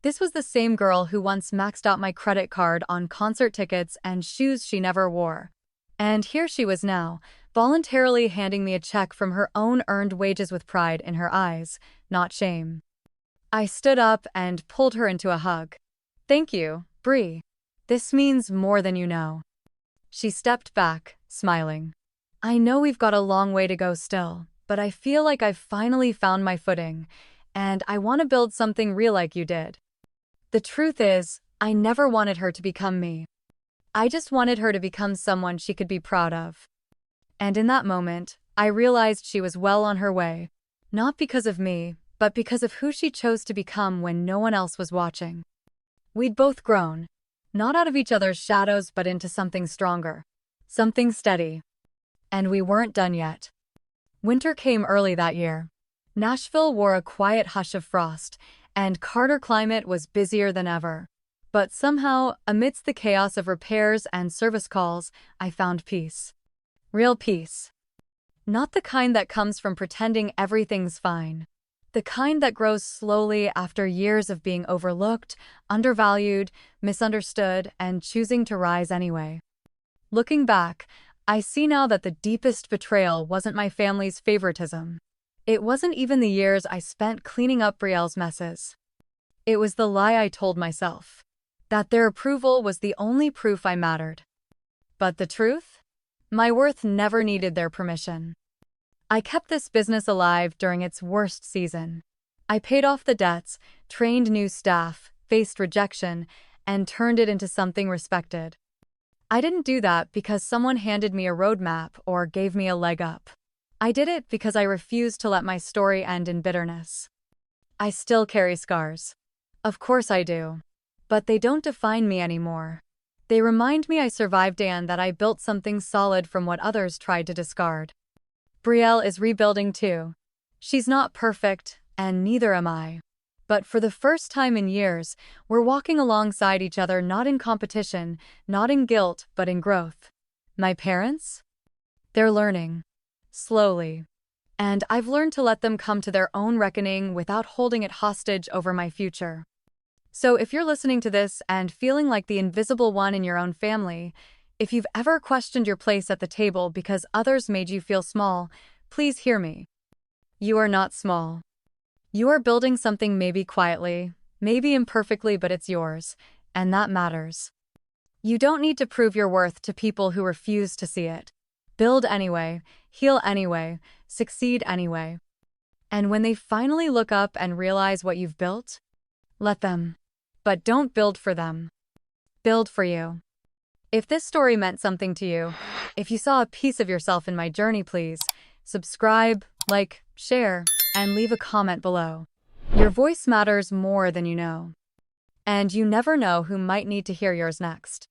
This was the same girl who once maxed out my credit card on concert tickets and shoes she never wore. And here she was now, voluntarily handing me a check from her own earned wages with pride in her eyes, not shame. I stood up and pulled her into a hug. "Thank you, Brie. This means more than you know." She stepped back, smiling. "I know we've got a long way to go still, but I feel like I've finally found my footing, and I want to build something real like you did." The truth is, I never wanted her to become me. I just wanted her to become someone she could be proud of. And in that moment, I realized she was well on her way, not because of me, but because of who she chose to become when no one else was watching. We'd both grown, not out of each other's shadows but into something stronger, something steady. And we weren't done yet. Winter came early that year. Nashville wore a quiet hush of frost, and Carter climate was busier than ever. But somehow, amidst the chaos of repairs and service calls, I found peace. Real peace. Not the kind that comes from pretending everything's fine. The kind that grows slowly after years of being overlooked, undervalued, misunderstood, and choosing to rise anyway. Looking back, I see now that the deepest betrayal wasn't my family's favoritism. It wasn't even the years I spent cleaning up Brielle's messes. It was the lie I told myself, that their approval was the only proof I mattered. But the truth? My worth never needed their permission. I kept this business alive during its worst season. I paid off the debts, trained new staff, faced rejection, and turned it into something respected. I didn't do that because someone handed me a roadmap or gave me a leg up. I did it because I refused to let my story end in bitterness. I still carry scars. Of course I do. But they don't define me anymore. They remind me I survived and that I built something solid from what others tried to discard. Brielle is rebuilding too. She's not perfect, and neither am I. But for the first time in years, we're walking alongside each other, not in competition, not in guilt, but in growth. My parents? They're learning. Slowly. And I've learned to let them come to their own reckoning without holding it hostage over my future. So if you're listening to this and feeling like the invisible one in your own family, if you've ever questioned your place at the table because others made you feel small, please hear me. You are not small. You are building something, maybe quietly, maybe imperfectly, but it's yours, and that matters. You don't need to prove your worth to people who refuse to see it. Build anyway, heal anyway, succeed anyway. And when they finally look up and realize what you've built, let them. But don't build for them. Build for you. If this story meant something to you, if you saw a piece of yourself in my journey, please subscribe, like, share, and leave a comment below. Your voice matters more than you know. And you never know who might need to hear yours next.